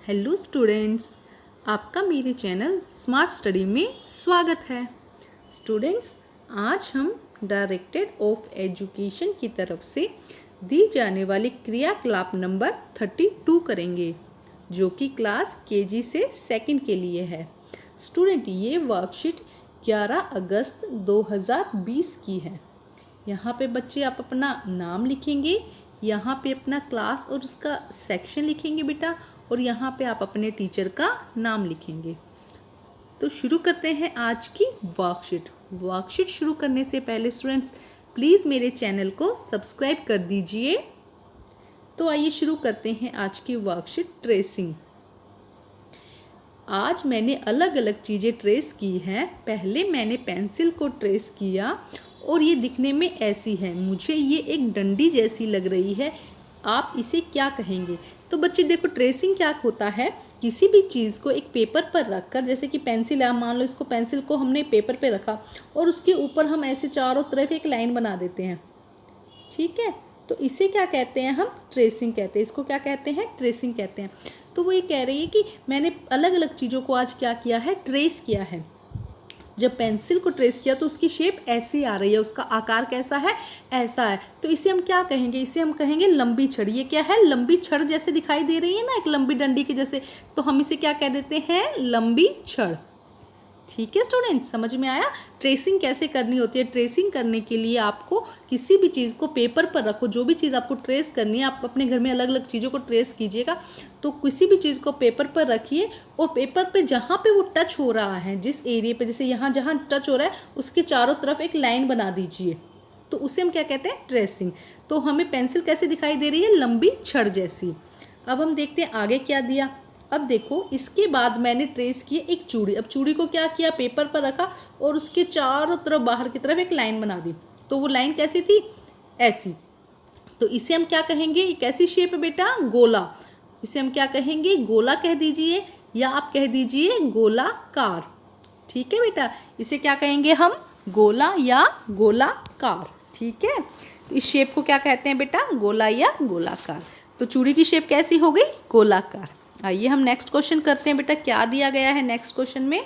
Hello students, आपका मेरे channel smart study में स्वागत है। स्टूडेंट्स, आज हम डायरेक्टेड ऑफ एजुकेशन की तरफ से दी जाने वाली क्रियाकलाप नंबर 32 करेंगे, जो कि क्लास केजी से सेकंड के लिए है। स्टूडेंट, ये वर्कशीट 11 अगस्त 2020 की है। यहाँ पे बच्चे आप अपना नाम लिखेंगे, यहाँ पे अपना क्लास और उसका सेक्शन लिखेंगे बेटा, और यहाँ पे आप अपने टीचर का नाम लिखेंगे। तो शुरू करते हैं आज की वर्कशीट शुरू करने से पहले स्टूडेंट्स प्लीज़ मेरे चैनल को सब्सक्राइब कर दीजिए। तो आइए शुरू करते हैं आज की वर्कशीट ट्रेसिंग। आज मैंने अलग अलग चीज़ें ट्रेस की हैं। पहले मैंने पेंसिल को ट्रेस किया और ये दिखने में ऐसी है, मुझे ये एक डंडी जैसी लग रही है। आप इसे क्या कहेंगे? तो बच्चे देखो, ट्रेसिंग क्या होता है, किसी भी चीज़ को एक पेपर पर रखकर, जैसे कि पेंसिल है, मान लो इसको पेंसिल को हमने पेपर पे रखा और उसके ऊपर हम ऐसे चारों तरफ एक लाइन बना देते हैं। ठीक है, तो इसे क्या कहते हैं? हम ट्रेसिंग कहते हैं। इसको क्या कहते हैं? ट्रेसिंग कहते हैं। तो वो ये कह रही है कि मैंने अलग अलग चीज़ों को आज क्या किया है? ट्रेस किया है। जब पेंसिल को ट्रेस किया तो उसकी शेप ऐसी आ रही है, उसका आकार कैसा है? ऐसा है। तो इसे हम क्या कहेंगे? इसे हम कहेंगे लंबी छड़। ये क्या है? लंबी छड़ जैसे दिखाई दे रही है ना, एक लंबी डंडी के जैसे, तो हम इसे क्या कह देते हैं? लंबी छड़। ठीक है स्टूडेंट, समझ में आया ट्रेसिंग कैसे करनी होती है? ट्रेसिंग करने के लिए आपको किसी भी चीज़ को पेपर पर रखो। जो भी चीज़ आपको ट्रेस करनी है, आप अपने घर में अलग अलग चीज़ों को ट्रेस कीजिएगा, तो किसी भी चीज़ को पेपर पर रखिए और पेपर पे जहाँ पे वो टच हो रहा है, जिस एरिया पे, जैसे यहाँ जहाँ टच हो रहा है उसके चारों तरफ एक लाइन बना दीजिए, तो उसे हम क्या कहते हैं? ट्रेसिंग। तो हमें पेंसिल कैसे दिखाई दे रही है? लंबी छड़ जैसी। अब हम देखते हैं आगे क्या दिया। अब देखो, इसके बाद मैंने ट्रेस किया एक चूड़ी। अब चूड़ी को क्या किया? पेपर पर रखा और उसके चारों तरफ बाहर की तरफ एक लाइन बना दी। तो वो लाइन कैसी थी? ऐसी। तो इसे हम क्या कहेंगे? कैसी शेप है बेटा? गोला। इसे हम क्या कहेंगे? गोला कह दीजिए, या आप कह दीजिए गोलाकार। ठीक है बेटा, इसे क्या कहेंगे हम? गोला या गोलाकार। ठीक है, तो इस शेप को क्या कहते हैं बेटा? गोला या गोलाकार। तो चूड़ी की शेप कैसी हो गई? गोलाकार। आइए हम नेक्स्ट क्वेश्चन करते हैं बेटा। क्या दिया गया है नेक्स्ट क्वेश्चन में?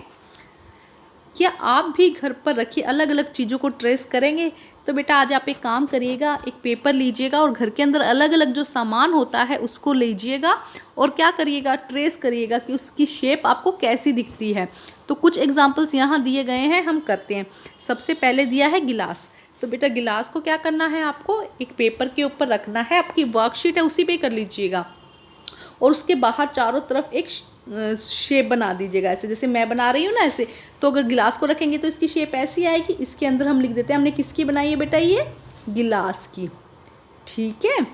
क्या आप भी घर पर रखी अलग अलग चीज़ों को ट्रेस करेंगे? तो बेटा आज आप एक काम करिएगा, एक पेपर लीजिएगा और घर के अंदर अलग अलग जो सामान होता है उसको लीजिएगा और क्या करिएगा? ट्रेस करिएगा कि उसकी शेप आपको कैसी दिखती है। तो कुछ एग्जाम्पल्स यहाँ दिए गए हैं, हम करते हैं। सबसे पहले दिया है गिलास। तो बेटा गिलास को क्या करना है? आपको एक पेपर के ऊपर रखना है, आपकी वर्कशीट है उसी पे कर लीजिएगा, और उसके बाहर चारों तरफ एक शेप बना दीजिएगा, ऐसे जैसे मैं बना रही हूँ ना, ऐसे। तो अगर गिलास को रखेंगे तो इसकी शेप ऐसी आएगी। इसके अंदर हम लिख देते हैं हमने किसकी बनाई है बेटा? ये गिलास की। ठीक है,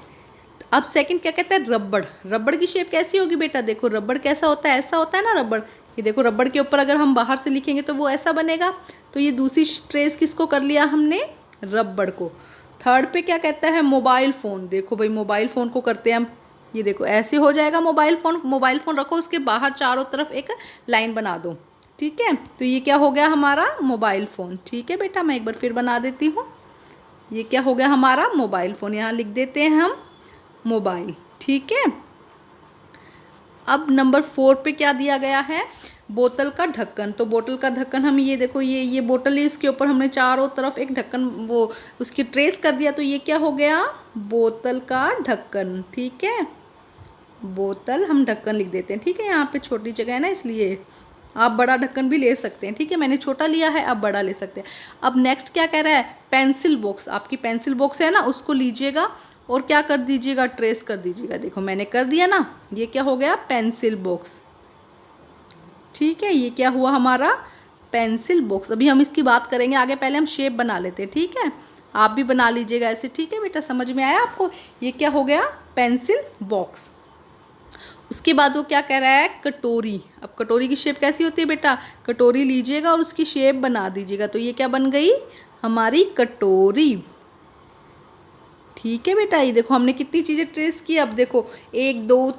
अब सेकंड क्या कहता है? रबड़। रबड़ की शेप कैसी होगी बेटा? देखो रबड़ कैसा होता है? ऐसा होता है ना रबड़। ये देखो, रबड़ के ऊपर अगर हम बाहर से लिखेंगे तो वो ऐसा बनेगा। तो ये दूसरी ट्रेस किसको कर लिया हमने? रबड़ को। थर्ड पे क्या कहता है? Mobile phone. देखो भाई, मोबाइल फ़ोन को करते हैं हम, ये देखो ऐसे हो जाएगा मोबाइल फ़ोन। मोबाइल फ़ोन रखो, उसके बाहर चारों तरफ एक लाइन बना दो। ठीक है, तो ये क्या हो गया? हमारा मोबाइल फ़ोन। ठीक है बेटा, मैं एक बार फिर बना देती हूँ। ये क्या हो गया? हमारा मोबाइल फ़ोन। यहाँ लिख देते हैं हम मोबाइल। ठीक है, अब नंबर 4 पे क्या दिया गया है? बोतल का ढक्कन। तो बोतल का ढक्कन हम, ये देखो, ये बोतल है, इसके ऊपर हमने चारों तरफ एक ढक्कन वो उसकी ट्रेस कर दिया। तो ये क्या हो गया? बोतल का ढक्कन। ठीक है, बोतल हम ढक्कन लिख देते हैं। ठीक है, यहाँ पे छोटी जगह है ना, इसलिए आप बड़ा ढक्कन भी ले सकते हैं। ठीक है, मैंने छोटा लिया है, आप बड़ा ले सकते हैं। अब नेक्स्ट क्या कह रहा है? Pencil box. आपकी पेंसिल बॉक्स है ना, उसको लीजिएगा और क्या कर दीजिएगा? ट्रेस कर दीजिएगा। देखो मैंने कर दिया ना, ये क्या हो गया? Pencil box. ठीक है, ये क्या हुआ? हमारा पेंसिल बॉक्स। अभी हम इसकी बात करेंगे आगे, पहले हम शेप बना लेते हैं। ठीक है, आप भी बना लीजिएगा ऐसे। ठीक है बेटा, समझ में आया आपको? ये क्या हो गया? Pencil box. उसके बाद वो क्या कह रहा है? कटोरी। अब कटोरी की शेप कैसी होती है बेटा? कटोरी लीजिएगा और उसकी शेप बना दीजिएगा। तो ये क्या बन गई? हमारी कटोरी। ठीक है बेटा, ये देखो हमने कितनी चीज़ें ट्रेस की। अब देखो 1 2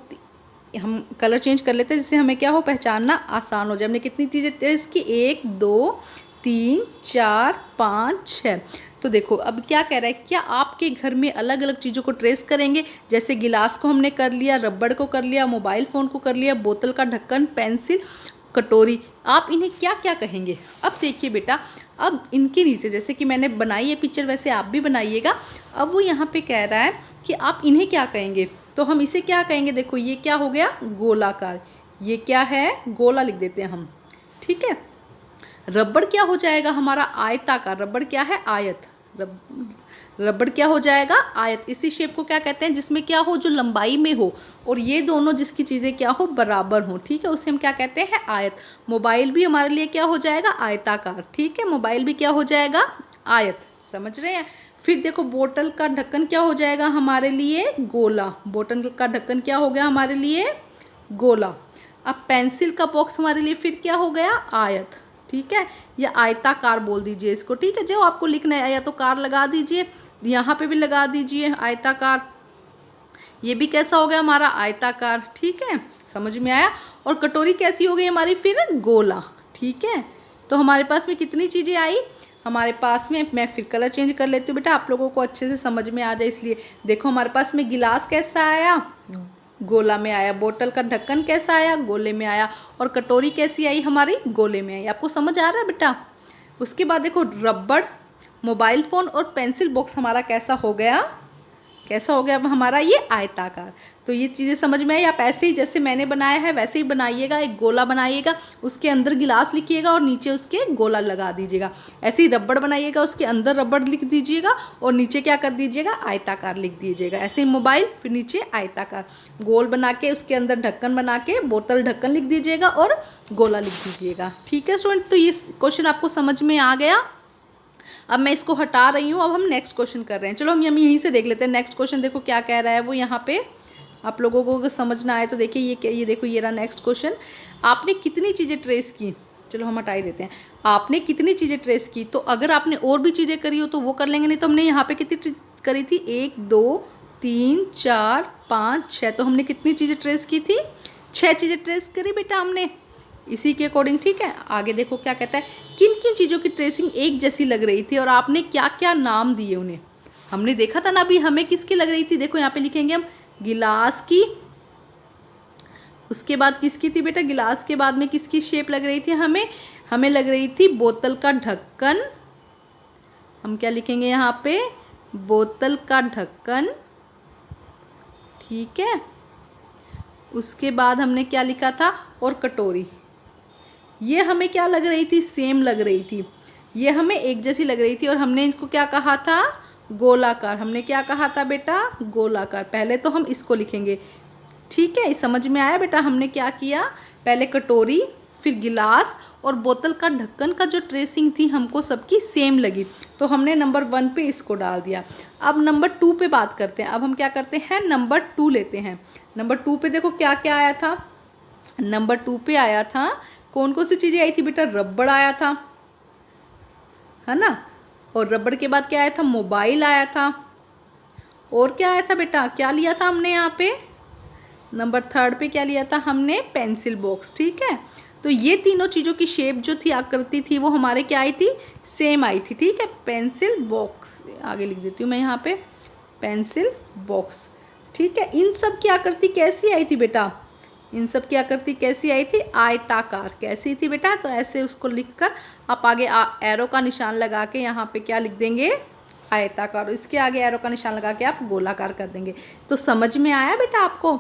हम कलर चेंज कर लेते हैं जिससे हमें क्या हो? पहचानना आसान हो जाए। हमने कितनी चीज़ें ट्रेस की? 1 2 3 4 5 6। तो देखो अब क्या कह रहा है, क्या आपके घर में अलग अलग चीज़ों को ट्रेस करेंगे? जैसे गिलास को हमने कर लिया, रबड़ को कर लिया, मोबाइल फ़ोन को कर लिया, बोतल का ढक्कन, पेंसिल, कटोरी, आप इन्हें क्या क्या कहेंगे? अब देखिए बेटा, अब इनके नीचे जैसे कि मैंने बनाई है पिक्चर, वैसे आप भी बनाइएगा। अब वो यहाँ पे कह रहा है कि आप इन्हें क्या कहेंगे, तो हम इसे क्या कहेंगे? देखो ये क्या हो गया? गोलाकार। ये क्या है? गोला लिख देते हैं हम, ठीक है। रबड़ क्या हो जाएगा? हमारा आयताकार। रबड़ क्या है? आयत। रबड़ क्या हो जाएगा? आयत। इसी शेप को क्या कहते हैं? जिसमें क्या हो, जो लंबाई में हो, और ये दोनों जिसकी चीज़ें क्या हो, बराबर हो, ठीक है, उसे हम क्या कहते हैं? आयत। मोबाइल भी हमारे लिए क्या हो जाएगा? आयताकार, ठीक है, मोबाइल भी क्या हो जाएगा? आयत। समझ रहे हैं? फिर देखो बोतल का ढक्कन क्या हो जाएगा हमारे लिए? गोला। बोतल का ढक्कन क्या हो गया हमारे लिए? गोला। अब पेंसिल का बॉक्स हमारे लिए फिर क्या हो गया? आयत, ठीक है, या आयताकार बोल दीजिए इसको, ठीक है। जो आपको लिखना है या तो कार लगा दीजिए, यहाँ पे भी लगा दीजिए आयताकार। ये भी कैसा हो गया हमारा? आयताकार, ठीक है, समझ में आया। और कटोरी कैसी हो गई हमारी? फिर गोला, ठीक है। तो हमारे पास में कितनी चीज़ें आई हमारे पास में? मैं फिर कलर चेंज कर लेती हूँ बेटा, आप लोगों को अच्छे से समझ में आ जाए इसलिए। देखो हमारे पास में गिलास कैसा आया? गोला में आया। बोतल का ढक्कन कैसा आया? गोले में आया। और कटोरी कैसी आई हमारी? गोले में आई। आपको समझ आ रहा है बेटा? उसके बाद देखो रबड़, मोबाइल फ़ोन और पेंसिल बॉक्स हमारा कैसा हो गया? कैसा हो गया अब हमारा? ये आयताकार। तो ये चीज़ें समझ में आई। आप ऐसे ही जैसे मैंने बनाया है वैसे ही बनाइएगा। एक गोला बनाइएगा, उसके अंदर गिलास लिखिएगा और नीचे उसके गोला लगा दीजिएगा। ऐसे ही रबड़ बनाइएगा, उसके अंदर रबड़ लिख दीजिएगा और नीचे क्या कर दीजिएगा? आयताकार लिख दीजिएगा। ऐसे ही मोबाइल, फिर नीचे आयताकार, गोल बना के उसके अंदर ढक्कन बना के बोतल ढक्कन लिख दीजिएगा और गोला लिख दीजिएगा, ठीक है स्टूडेंट। तो ये क्वेश्चन आपको समझ में आ गया। अब मैं इसको हटा रही हूँ, अब हम नेक्स्ट क्वेश्चन कर रहे हैं। चलो हम यहीं से देख लेते हैं नेक्स्ट क्वेश्चन। देखो क्या कह रहा है वो यहाँ पे, आप लोगों को अगर समझना आए तो देखिए ये देखो ये रहा नेक्स्ट क्वेश्चन। आपने कितनी चीज़ें ट्रेस की? चलो हम हटा ही देते हैं। आपने कितनी चीज़ें ट्रेस की? तो अगर आपने और भी चीज़ें करी हो तो वो कर लेंगे, नहीं तो हमने यहाँ पे कितनी करी थी? 1 2 3 4 5 6। तो हमने कितनी चीज़ें ट्रेस की थी? 6 चीज़ें ट्रेस करी बेटा हमने, इसी के अकॉर्डिंग, ठीक है। आगे देखो क्या कहता है, किन किन चीज़ों की ट्रेसिंग एक जैसी लग रही थी और आपने क्या क्या नाम दिए उन्हें? हमने देखा था ना अभी हमें किसकी लग रही थी। देखो यहाँ पे लिखेंगे हम गिलास की, उसके बाद किसकी थी बेटा? गिलास के बाद में किसकी शेप लग रही थी हमें लग रही थी बोतल का ढक्कन। हम क्या लिखेंगे यहाँ पे? बोतल का ढक्कन, ठीक है। उसके बाद हमने क्या लिखा था? और कटोरी। ये हमें क्या लग रही थी? सेम लग रही थी, ये हमें एक जैसी लग रही थी। और हमने इनको क्या कहा था? गोलाकार। हमने क्या कहा था बेटा? गोलाकार। पहले तो हम इसको लिखेंगे, ठीक है। समझ में आया बेटा? हमने क्या किया? पहले कटोरी, फिर गिलास और बोतल का ढक्कन का जो ट्रेसिंग थी हमको सबकी सेम लगी, तो हमने नंबर 1 पे इसको डाल दिया। अब नंबर 2 पे बात करते हैं। अब हम क्या करते हैं? नंबर 2 लेते हैं। नंबर 2 पे देखो क्या क्या आया था। नंबर 2 पे आया था, कौन कौन सी चीज़ें आई थी बेटा? रबड़ आया था, है ना। और रबड़ के बाद क्या आया था? मोबाइल आया था। और क्या आया था बेटा? क्या लिया था हमने यहाँ पे? नंबर 3 पे क्या लिया था हमने? पेंसिल बॉक्स, ठीक है। तो ये तीनों चीज़ों की शेप जो थी, आकृति थी, वो हमारे क्या आई थी? सेम आई थी, ठीक है। पेंसिल बॉक्स, आगे लिख देती हूँ मैं यहाँ पे, पेंसिल बॉक्स, ठीक है। इन सब की आकृति कैसी आई थी बेटा? इन सब की आकृति कैसी आई थी? आयताकार। कैसी थी बेटा? तो ऐसे उसको लिखकर आप आगे एरो का निशान लगा के यहाँ पे क्या लिख देंगे? आयताकार। इसके आगे एरो का निशान लगा के आप गोलाकार कर देंगे। तो समझ में आया बेटा आपको?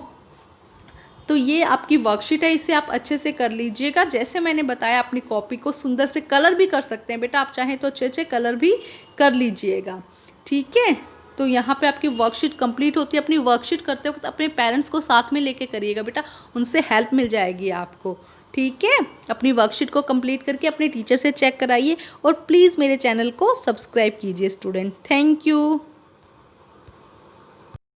तो ये आपकी वर्कशीट है, इसे आप अच्छे से कर लीजिएगा। जैसे मैंने बताया, अपनी कॉपी को सुंदर से कलर भी कर सकते हैं बेटा, आप चाहें तो अच्छे अच्छे कलर भी कर लीजिएगा, ठीक है। तो यहाँ पे आपकी वर्कशीट कंप्लीट होती है। अपनी वर्कशीट करते वक्त अपने पेरेंट्स को साथ में लेके करिएगा बेटा, उनसे हेल्प मिल जाएगी आपको, ठीक है। अपनी वर्कशीट को कंप्लीट करके अपने टीचर से चेक कराइए और प्लीज़ मेरे चैनल को सब्सक्राइब कीजिए स्टूडेंट। Thank you.